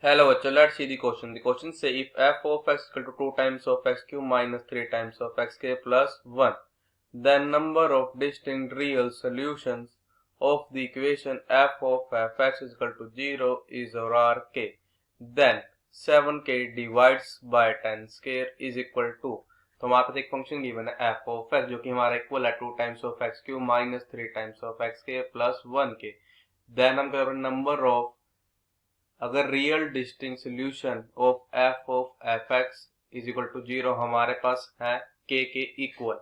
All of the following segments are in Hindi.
Hello, bachcho, let's see the question. The question say if f of x equal to 2 times of x cube minus 3 times of x k plus 1, then number of distinct real solutions of the equation f of fx is equal to 0 is or are k. Then 7k divides by 10 square is equal to, तो हमारे पास एक फंक्शन गिवन है f of x जो कि हमारा इक्वल है 2 times of x cube minus 3 times of x k plus 1k. Then हम करेंगे नंबर ऑफ, अगर real distinct solution of f x is equal to 0 हमारे पास है के इक्वल,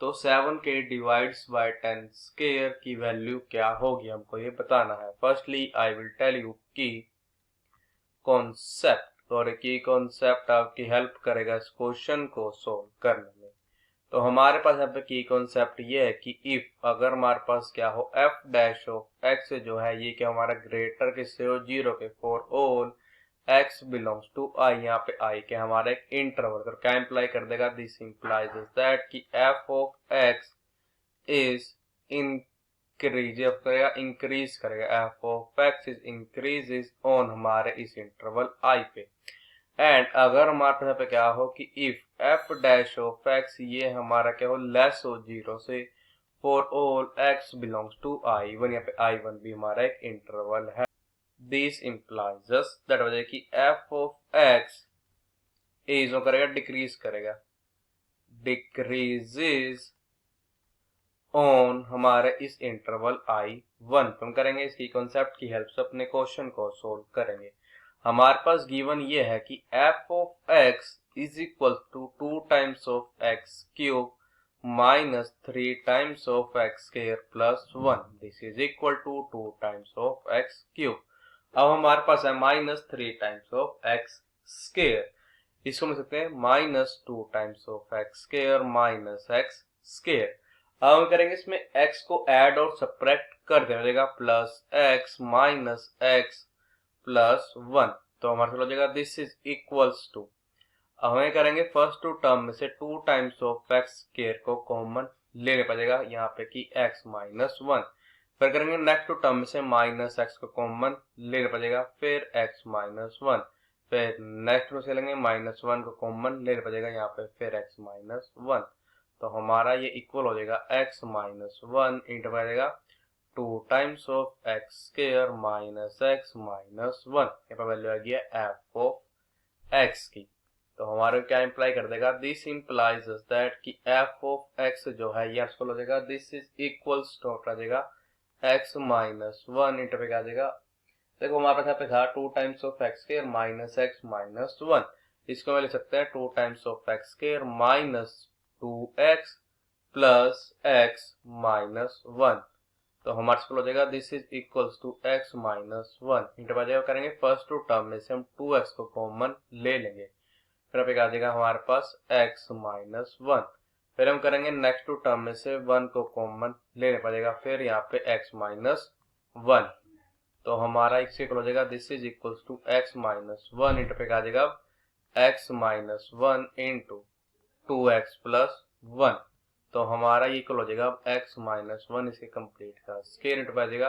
तो 7k डिवाइड्स बाय 10 स्क्वायर की वैल्यू क्या होगी हमको ये बताना है. Firstly I will tell you key concept, और की कॉन्सेप्ट आपकी हेल्प करेगा इस क्वेश्चन को सोल्व करने में. तो हमारे पास यहाँ पे की कॉन्सेप्ट ये है कि इफ अगर हमारे पास क्या हो एफ डैश ऑफ एक्स जो है ये क्या हमारा ग्रेटर किससे हो 0 के, for all x belongs to I, यहाँ पे आई क्या हमारा एक इंटरवल, तो क्या इंप्लाई कर देगा, दिस इंप्लाइज दैट कि f of x is increase करेगा f of x is increases on हमारे इस इंटरवल आई पे. एंड अगर हमारे पास यहाँ पे क्या हो कि if f dash of x ये हमारा क्या हो लेस हो 0 से, for all x belongs to I one, यहाँ पे आई वन भी हमारा एक इंटरवल है. दिस इंप्लाइज दैट वजह कि एफ ऑफ एक्स इज करेगा डिक्रीज करेगा, डिक्रीजेस ऑन हमारे इस इंटरवल आई वन. तो हम करेंगे इसकी कॉन्सेप्ट की हेल्प से अपने क्वेश्चन को सोल्व करेंगे. हमारे पास गिवन ये है कि f of x is equal to 2 times of x cube minus 3 times of x square plus 1. This is equal to 2 times of x cube. अब हमारे पास है minus 3 times of x square, इसको मिल सकते हैं minus 2 times of x square minus x square. अब हम करेंगे इसमें x को ऐड और सब्ट्रैक्ट कर देगा, plus x minus x plus 1. तो हमारे पास हो जाएगा दिस इज इक्वल्स टू, हमें करेंगे फर्स्ट टू टर्म में से 2 टाइम्स ऑफ एक्स स्क्वायर को कॉमन लेने पड़ेगा यहाँ पे कि x माइनस 1. फिर करेंगे नेक्स्ट टू टर्म में से माइनस एक्स को कॉमन लेना पड़ेगा, फिर x माइनस 1. फिर नेक्स्ट में से लेंगे माइनस 1 को कॉमन लेना पड़ेगा यहाँ पे, फिर x माइनस 1. तो हमारा ये इक्वल हो जाएगा x माइनस 1 इंटू पड़ेगा 2 times of x square minus x minus 1. यहाँ पर वैल्यू आ गया एफ ऑफ एक्स की. तो हमारे क्या इंप्लाई कर देगा, दिस इंप्लाइज दैट कि एफ ऑफ एक्स जो है ये आपको हो जाएगा दिस इज इक्वल्स टू आ जाएगा एक्स माइनस 1 इंटू पे क्या आ जाएगा, देखो हमारे पास यहाँ पे था 2 times of x square minus x minus 1. इसको मैं लिख सकते हैं 2 times of x square minus 2x plus x minus 1. तो हमारे पास हो जाएगा this is equals to x minus 1 into आ जाएगा, करेंगे फर्स्ट टू टर्म में से हम 2x को कॉमन ले लेंगे, फिर आप आ जाएगा हमारे पास x माइनस 1. फिर हम करेंगे नेक्स्ट टू टर्म में से 1 को कॉमन लेने पड़ेगा, फिर यहाँ पे x माइनस 1. तो हमारा x इक्वल हो जाएगा this is equals to x minus 1 into पे आ जाएगा x minus 1 into 2x plus 1. तो हमारा ये इक्वल हो जाएगा x माइनस 1 इसके कंप्लीट का स्क्वायर इंटू आ जाएगा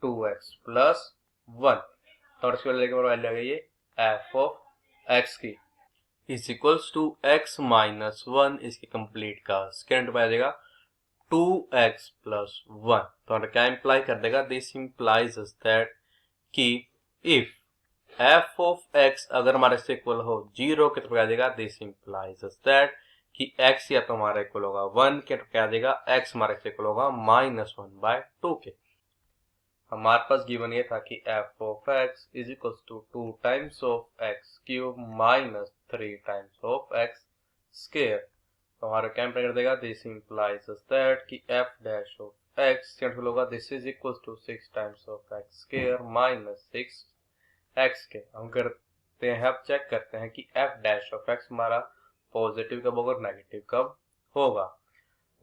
2x प्लस 1. तो इसकी वैल्यू आ गई ये f ऑफ x की is equals to x minus 1 इसके कंप्लीट का स्क्वायर इंटू आ जाएगा 2x प्लस 1. तो क्या इंप्लाई कर देगा, दिस इंप्लाइज दैट कि इफ f ऑफ x अगर हमारे से इक्वल हो 0 के तो क्या आ जाएगा, दिस इंप्लाइज दैट कि x या तो हमारा इक्वल होगा 1 के तो क्या आ जाएगा x हमारे से इक्वल होगा माइनस 1 बाय 2 के. हमारे पास गिवन ये था कि f of x is equal to 2 times of x cube minus 3 times of x square. तो हमारा क्या कर देगा, दिस इंप्लाइज दैट कि f dash of x cancel होगा, this is equal to 6 times of x square minus 6 x के. हम करते हैं, अब चेक करते हैं कि f डैश ऑफ x हमारा पॉजिटिव कब होगा और नेगेटिव कब होगा.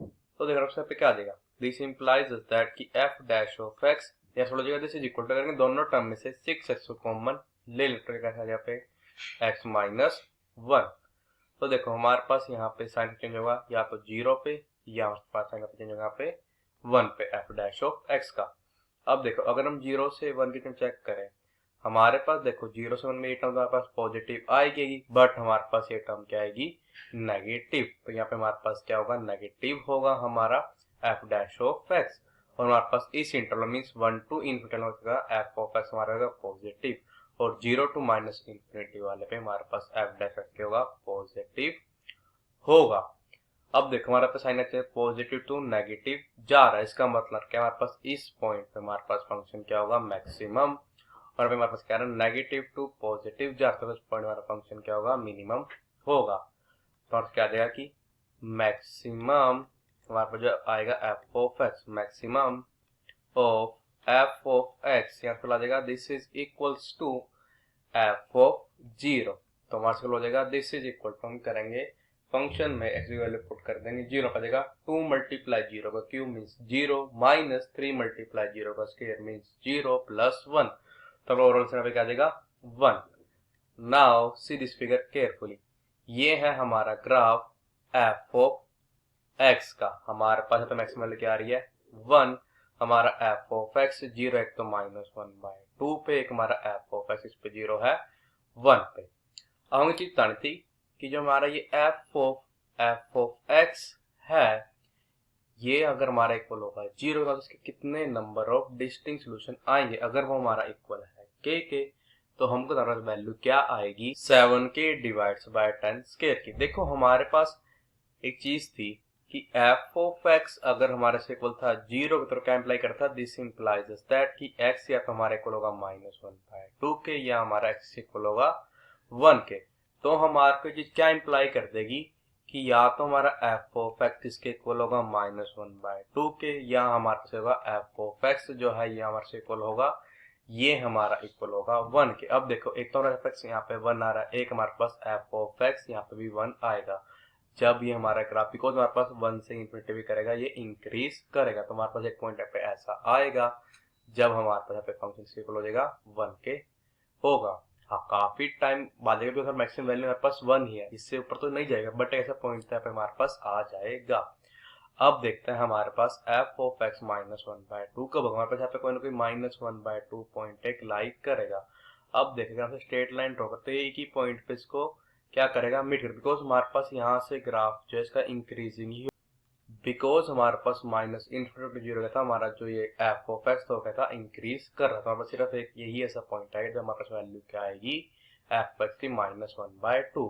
तो देखो सबसे पे क्या आ जाएगा, दिस इंप्लाइज दैट कि f डैश ऑफ x या हो जाएगा दिस इज इक्वल टू, करेंगे दोनों टर्म में से 6x को कॉमन ले लेते हैं, कैसा यहाँ पे x माइनस 1. तो देखो हमारे पास यहाँ पे साइन चेंज होगा या तो 0 पे या हमारे पास साइन चेंज होगा यहाँ पे 1 पे f डैश ऑफ x का. अब देखो अगर हम 0 से 1 की टर्म चेक करें, हमारे पास देखो 0 से 1 में ये टर्म हमारे पास पॉजिटिव आएगी, बट हमारे पास ये टर्म क्या आएगी, नेगेटिव। तो यहाँ पे हमारे पास क्या होगा, नेगेटिव होगा हमारा एफ डैश ऑफ एक्स। और हमारे पास इस इंटरवल मीन्स 1 to इन्फिनिटी होगा एफ ऑफ एक्स हमारा होगा पॉजिटिव, और 0 to माइनस इन्फिनिटी वाले पे हमारे पास एफ डैश एक्स क्या होगा, पॉजिटिव होगा। अब देखो हमारे पास sign x positive to negative जा रहा है, इसका मतलब क्या, हमारे पास इस पॉइंट पे हमारे पास फंक्शन क्या होगा, मैक्सिमम। और अभी हमारे पास क्या है, नेगेटिव टू पॉजिटिव जा रहा है, तो इस पॉइंट हमारा फंक्शन क्या होगा, मिनिमम होगा। तो हमारे क्या देगा कि मैक्सिमम हमारे पास जो आएगा f of x, maximum of f of x यहाँ पे आ जाएगा this is equals to f of 0। तो हमारे से हो जाएगा दिस इज इक्वल टू, हम करेंगे फंक्शन में एक्स की वैल्यू पुट कर देंगे, 0 का देगा 2 मल्टीप्लाई 0 का क्यूब मीन्स 0 माइनस 3 मल्टीप्लाई 0 का स्क्वायर मीन्स 0 प्लस 1। तो ओवरऑल से यहाँ पे क्या देगा 1। Now see this figure carefully, ये है हमारा ग्राफ एफ ऑफ एक्स का। हमारे पास तो मैक्सिमम वैल्यू क्या आ रही है 1, हमारा एफ ऑफ एक्स 0 एक तो माइनस 1/2 पे, एक हमारा एफ ऑफ एक्स इस पे 0 है 1 पे। अब हमें चीज जाननी थी कि जो हमारा ये एफ ऑफ एक्स है, ये अगर हमारा इक्वल होगा 0 का, तो इसके कितने नंबर ऑफ डिस्टिंक्ट सॉल्यूशन आएंगे। अगर वो हमारा इक्वल है के, तो हमको वैल्यू क्या आएगी 7k डिवाइड्स बाय 10 स्क्वायर की। देखो हमारे पास एक चीज थी कि एफ ऑफ एक्स अगर हमारे से इक्वल था 0 की तरफ क्या इंप्लाई करता, दिस इंप्लाइज दैट कि एक्स या तो हमारा इक्वल होगा -1/2 के, या हमारा एक्स इक्वल होगा 1 के। तो हमारे को चीज क्या इंप्लाई कर देगी कि या तो हमारा एफ ऑफ एक्स इसके इक्वल होगा -1/2 के, या हमारे पास होगा एफ ऑफ एक्स जो है ये हमारे से इक्वल होगा, ये हमारा इक्वल होगा 1 के। अब देखो एक तो हमारा एफ एक्स यहाँ पे 1 आ रहा है, एक हमारे पास एफ ऑफ एक्स यहाँ पे भी 1 आएगा। जब ये हमारा ग्राफ, बिकॉज हमारे पास 1 से इन्फिनिटी भी करेगा, ये इंक्रीज करेगा, तो हमारे पास एक पॉइंट पे ऐसा आएगा जब हमारे पास यहाँ पे फंक्शन इक्वल हो जाएगा 1 के होगा। हाँ काफी टाइम बाद अगर मैक्सिमम वैल्यू हमारे पास 1 ही है, इससे ऊपर तो नहीं जाएगा, बट ऐसा पॉइंट यहाँ पे हमारे पास आ जाएगा। अब देखते हैं हमारे पास एफ ऑफ एक्स -1/2 कब होगा, हमारे पास यहाँ पे कोई ना कोई -1/2 पॉइंट एक लाइक करेगा। अब देखेगा स्ट्रेट लाइन ड्रॉ करते एक ही पॉइंट पे इसको क्या करेगा, मिड कर, बिकॉज हमारे पास यहाँ से ग्राफ जो है इसका इंक्रीजिंग ही, बिकॉज हमारे पास माइनस इन्फिनिटी 0 था, हमारा जो ये एफ ऑफ एक्स तो क्या था, इंक्रीज कर रहा था। हमारे पास सिर्फ एक यही ऐसा पॉइंट है जब हमारे पास वैल्यू क्या आएगी एफ एक्स की -1/2।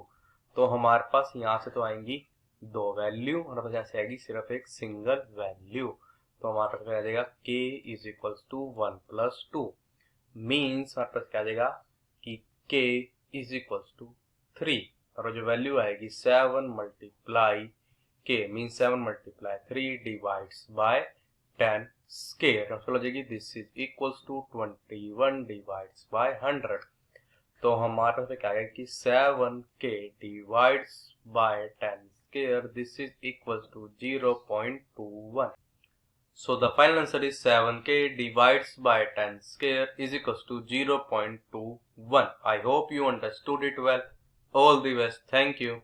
तो हमारे पास यहाँ से तो आएंगी 2 वैल्यू, हमारे पास यहाँ से आएगी सिर्फ एक सिंगल वैल्यू। तो हमारे पास आ जाएगा k is equals to 1 + 2 means हमारे पास क्या आ जाएगा कि k इज इक्वल्स टू 3, और जो वैल्यू आएगी 7 multiply k means 7 multiply 3 divides by 10 square, हो जाएगी this is equals to 21 divides by 100। तो हमारे पास क्या आएगा कि 7k divides by 10 square, this is equals to 0.21। So the final answer is 7k divides by 10 square is equals to 0.21. I hope you understood it well. All the best. Thank you.